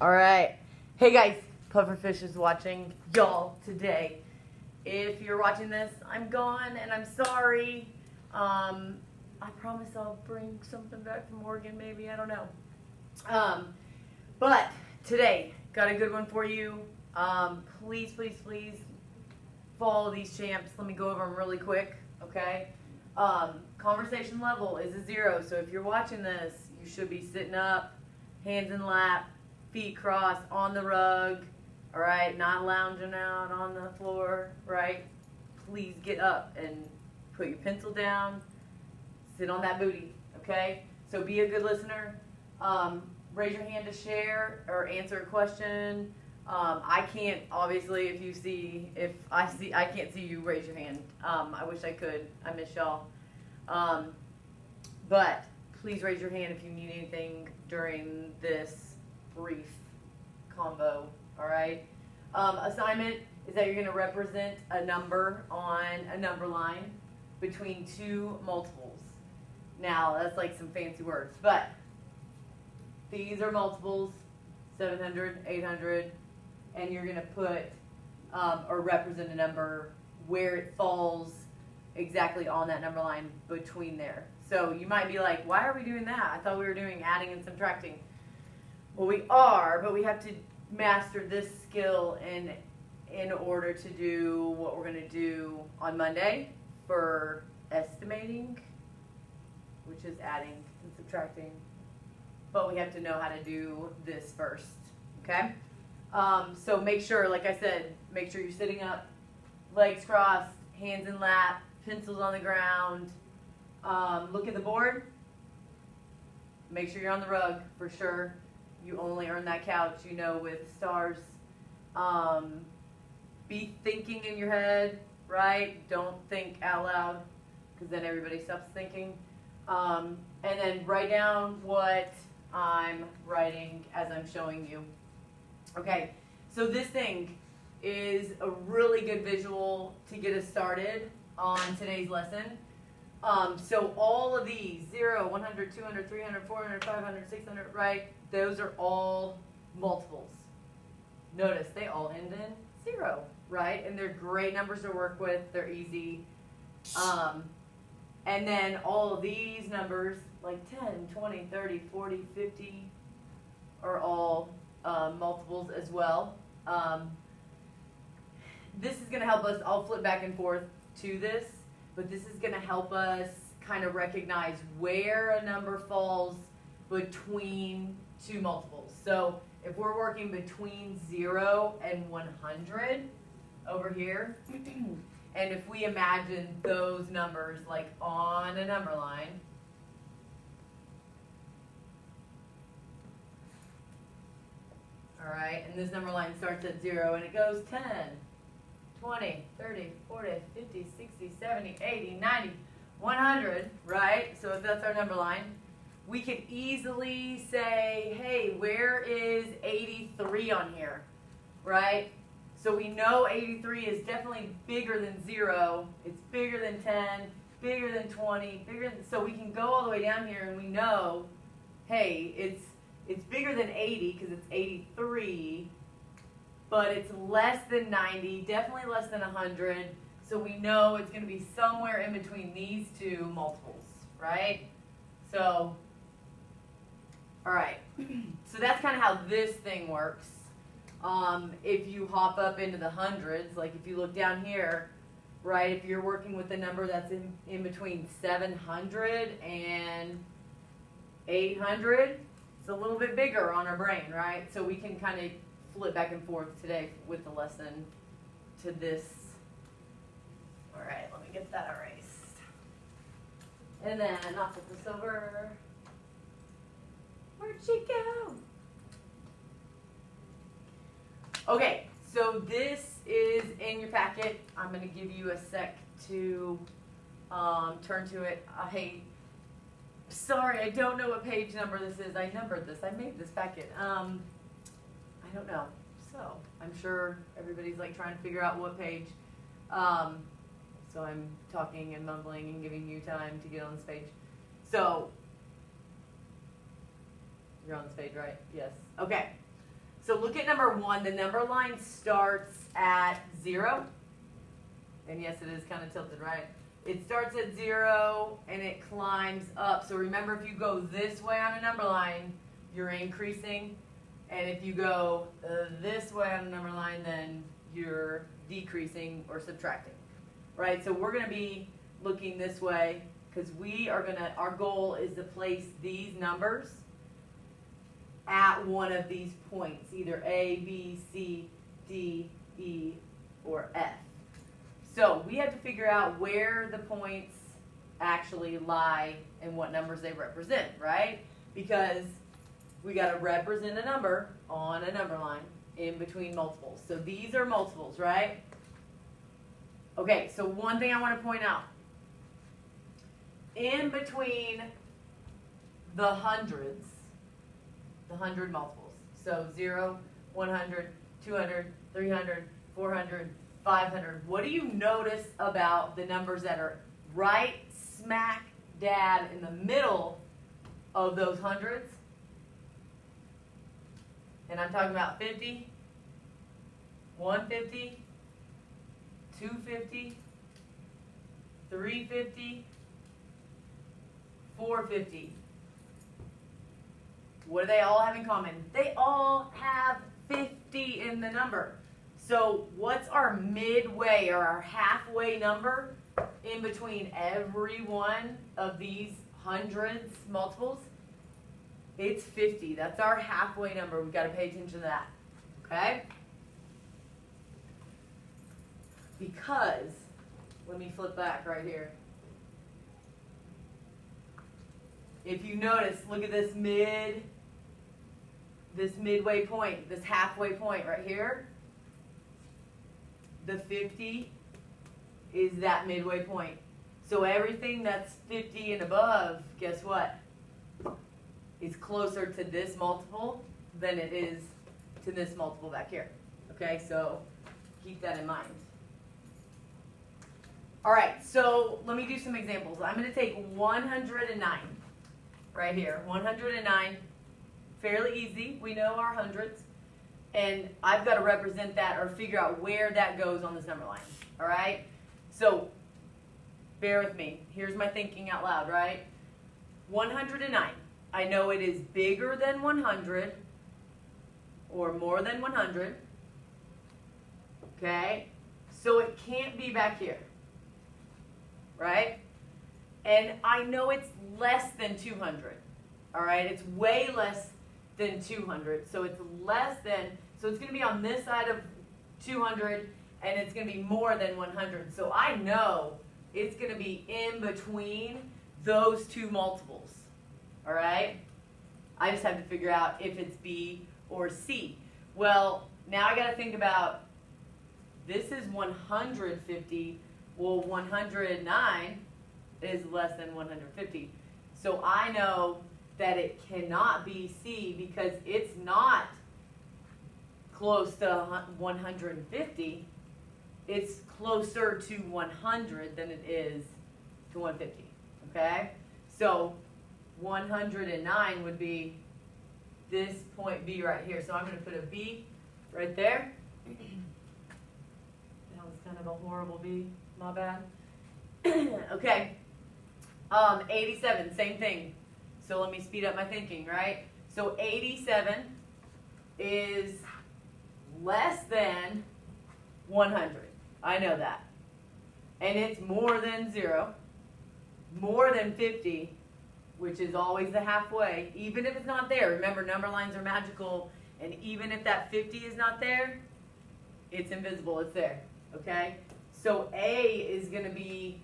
All right. Hey guys, Pufferfish is watching y'all today. If you're watching this, I'm gone and I'm sorry. I promise I'll bring something back from Oregon, maybe. I don't know. But today, got a good one for you. Please, please, please follow these champs. Let me go over them really quick, okay? Conversation level is a 0, so if you're watching this, you should be sitting up, hands in lap, feet crossed on the rug, all right? Not lounging out on the floor, right? Please get up and put your pencil down, sit on that booty, okay? So be a good listener. Raise your hand to share or answer a question. I can't, obviously, if I can't see you, raise your hand. I wish I could. I miss y'all. But please raise your hand if you need anything during this brief combo, all right? Assignment is that you're going to represent a number on a number line between two multiples. Now, that's like some fancy words, but these are multiples, 700, 800, and you're going to put or represent a number where it falls exactly on that number line between there. So you might be like, why are we doing that? I thought we were doing adding and subtracting. Well, we are, but we have to master this skill in order to do what we're going to do on Monday for estimating, which is adding and subtracting. But we have to know how to do this first, okay? So make sure, like I said, make sure you're sitting up, legs crossed, hands in lap, pencils on the ground. Look at the board. Make sure you're on the rug for sure. You only earn that couch, you know, with stars. Be thinking in your head, right? Don't think out loud, because then everybody stops thinking. And then write down what I'm writing as I'm showing you. Okay, so this thing is a really good visual to get us started on today's lesson. So all of these, 0, 100, 200, 300, 400, 500, 600, right? Those are all multiples. Notice they all end in 0, right? And they're great numbers to work with. They're easy. And then all of these numbers, like 10, 20, 30, 40, 50, are all multiples as well. This is going to help us. I'll flip back and forth to this, but this is going to help us kind of recognize where a number falls between two multiples. So if we're working between 0 and 100 over here, and if we imagine those numbers like on a number line, all right, and this number line starts at 0 and it goes 10, 20, 30, 40, 50, 60, 70, 80, 90, 100, right? So if that's our number line, we could easily say, hey, where is 83 on here, right? So we know 83 is definitely bigger than 0. It's bigger than 10, bigger than 20, bigger than, so we can go all the way down here and we know, hey, it's bigger than 80 because it's 83, but it's less than 90, definitely less than 100. So we know it's going to be somewhere in between these two multiples, right? So, all right. So that's kind of how this thing works. If you hop up into the hundreds, like if you look down here, right, if you're working with a number that's in between 700 and 800, it's a little bit bigger on our brain, right? So we can kind of flip back and forth today with the lesson to this. All right, let me get that erased. And then I'll flip this over. Where'd she go? Okay, so this is in your packet. I'm going to give you a sec to turn to it. Sorry, I don't know what page number this is. I numbered this. I made this packet. I don't know. So I'm sure everybody's like trying to figure out what page. So I'm talking and mumbling and giving you time to get on this page. So You're on stage, right? Yes. Okay. So look at number 1. The number line starts at 0. And yes, it is kind of tilted, right? It starts at 0 and it climbs up. So remember, if you go this way on a number line, you're increasing. And if you go this way on a number line, then you're decreasing or subtracting, right? So we're going to be looking this way because our goal is to place these numbers at one of these points, either A, B, C, D, E, or F. So we have to figure out where the points actually lie and what numbers they represent, right? Because we got to represent a number on a number line in between multiples. So these are multiples, right? Okay, so one thing I want to point out. In between the hundreds, the 100 multiples. So 0, 100, 200, 300, 400, 500. What do you notice about the numbers that are right smack dab in the middle of those hundreds? And I'm talking about 50, 150, 250, 350, 450. What do they all have in common? They all have 50 in the number. So what's our midway or our halfway number in between every one of these hundreds multiples? It's 50. That's our halfway number. We've got to pay attention to that. Okay? Because, let me flip back right here. If you notice, look at this midway point, this halfway point right here. The 50 is that midway point. So everything that's 50 and above, guess what? Is closer to this multiple than it is to this multiple back here. Okay, so keep that in mind. All right, so let me do some examples. I'm going to take 109 right here. 109, fairly easy. We know our hundreds. And I've got to represent that or figure out where that goes on this number line. All right? So bear with me. Here's my thinking out loud, right? 109. I know it is bigger than 100 or more than 100. Okay? So it can't be back here. Right? And I know it's less than 200. All right? It's way less than 200. So it's less than, so it's going to be on this side of 200 and it's going to be more than 100. So I know it's going to be in between those two multiples. All right? I just have to figure out if it's B or C. Well, now I got to think about, this is 150. Well, 109 is less than 150. So I know that it cannot be C because it's not close to 150. It's closer to 100 than it is to 150. Okay? So 109 would be this point B right here. So I'm going to put a B right there. That was kind of a horrible B. My bad. Okay. 87, same thing. So let me speed up my thinking, right? So 87 is less than 100. I know that. And it's more than 0, more than 50, which is always the halfway, even if it's not there. Remember, number lines are magical, and even if that 50 is not there, it's invisible, it's there, okay? So A is going to be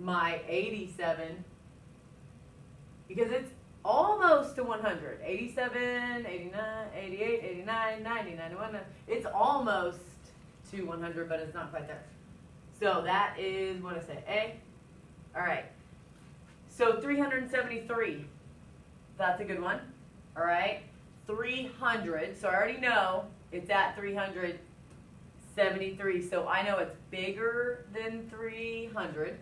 my 87, because it's almost to 100. 87, 89, 88, 89, 90, 91. It's almost to 100, but it's not quite there. So that is, what I say, A. All right. So 373. That's a good one. All right. 300. So I already know it's at 373. So I know it's bigger than 300.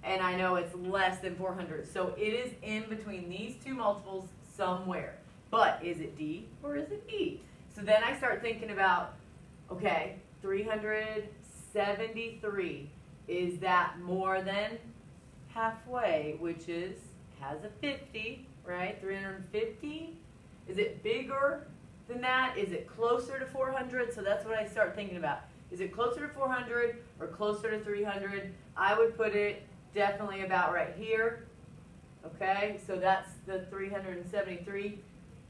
And I know it's less than 400. So it is in between these two multiples somewhere. But is it D or is it E? So then I start thinking about, okay, 373, is that more than halfway, which has a 50, right? 350, is it bigger than that? Is it closer to 400? So that's what I start thinking about. Is it closer to 400 or closer to 300? I would put it definitely about right here. Okay, so that's the 373.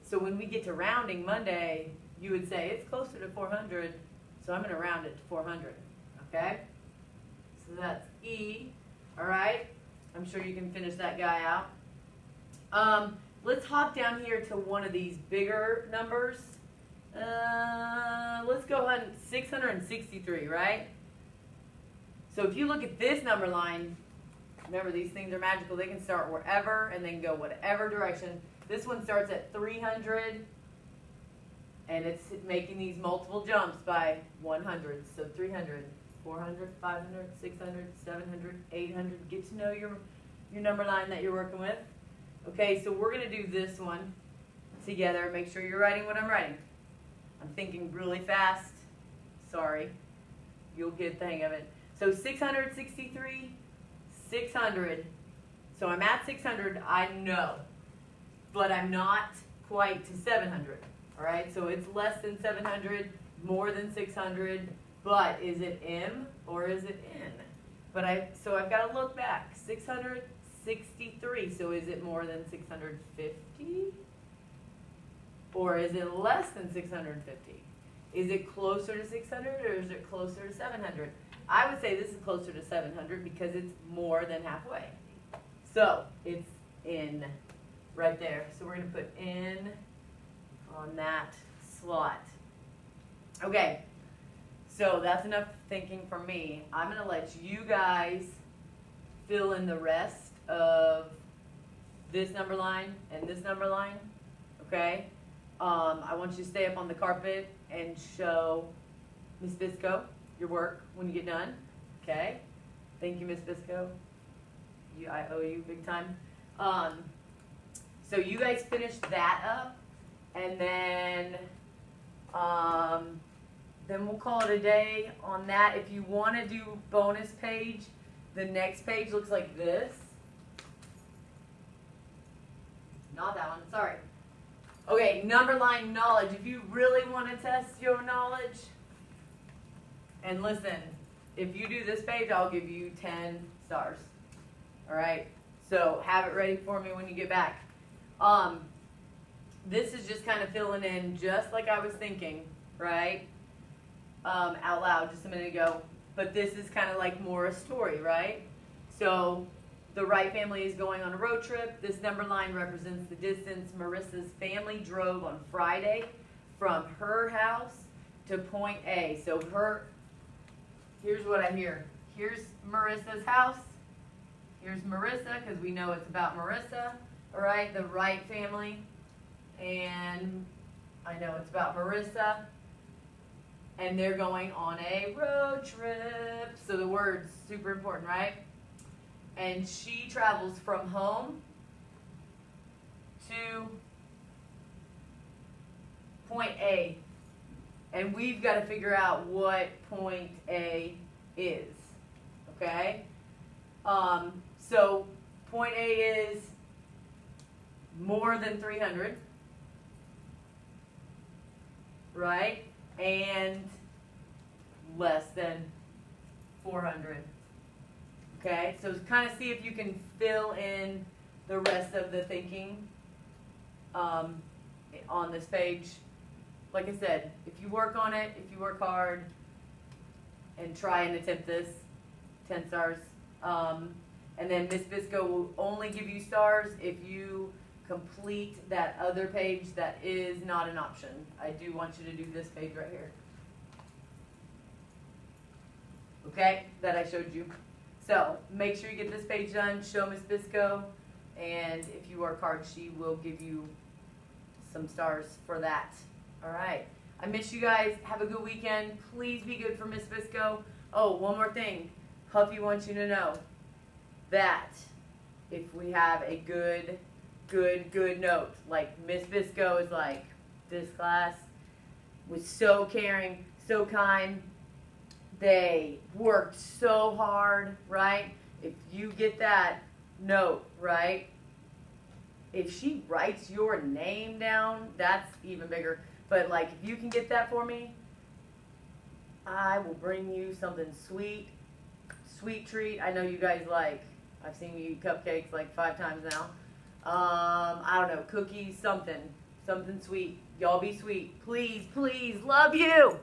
So when we get to rounding Monday, you would say it's closer to 400, so I'm going to round it to 400. Okay, so that's E. All right, I'm sure you can finish that guy out. Let's hop down here to one of these bigger numbers. Let's go on 663, right? So if you look at this number line, remember these things are magical. They can start wherever and then go whatever direction. This one starts at 300, and it's making these multiple jumps by 100. So 300, 400, 500, 600, 700, 800. Get to know your number line that you're working with. Okay, so we're going to do this one together. Make sure you're writing what I'm writing. I'm thinking really fast. Sorry. You'll get the hang of it. So 663, 600. So I'm at 600, I know. But I'm not quite to 700. All right, so it's less than 700, more than 600. But is it M or is it N? So I've got to look back. 663. So is it more than 650? Or is it less than 650? Is it closer to 600 or is it closer to 700? I would say this is closer to 700 because it's more than halfway. So it's in right there. So we're going to put in on that slot. Okay, so that's enough thinking from me. I'm going to let you guys fill in the rest of this number line and this number line. Okay? I want you to stay up on the carpet and show Miss Bisco your work when you get done. Okay? Thank you, Miss Bisco. I owe you big time. So you guys finish that up, and then we'll call it a day on that. If you want to do bonus page, the next page looks like this. Not that one, sorry. Okay, number line knowledge. If you really want to test your knowledge, and listen, if you do this page, I'll give you 10 stars. All right, so have it ready for me when you get back. This is just kind of filling in just like I was thinking, right? Out loud just a minute ago. But this is kind of like more a story, right? So the Wright family is going on a road trip. This number line represents the distance Marissa's family drove on Friday from her house to point A. So here's what I hear. Here's Marissa's house. Here's Marissa, because we know it's about Marissa. All right, the Wright family. And I know it's about Marissa. And they're going on a road trip. So the word's super important, right? And she travels from home to point A. And we've got to figure out what point A is. Okay? So point A is more than 300. Right? And less than 400. Okay, so kind of see if you can fill in the rest of the thinking on this page. Like I said, if you work on it, if you work hard and try and attempt this, 10 stars. And then Miss Bisco will only give you stars if you complete that other page that is not an option. I do want you to do this page right here. Okay, that I showed you. So make sure you get this page done, show Miss Bisco, and if you work hard, she will give you some stars for that. All right. I miss you guys. Have a good weekend. Please be good for Miss Bisco. Oh, one more thing. Huffy wants you to know that if we have a good good notes. Like Miss Bisco is like, this class was so caring, so kind. They worked so hard, right? If you get that note, right? If she writes your name down, that's even bigger. But like, if you can get that for me, I will bring you something sweet treat. I know you guys like, I've seen you eat cupcakes like 5 times now. I don't know, cookies, something sweet. Y'all be sweet. Please, love you.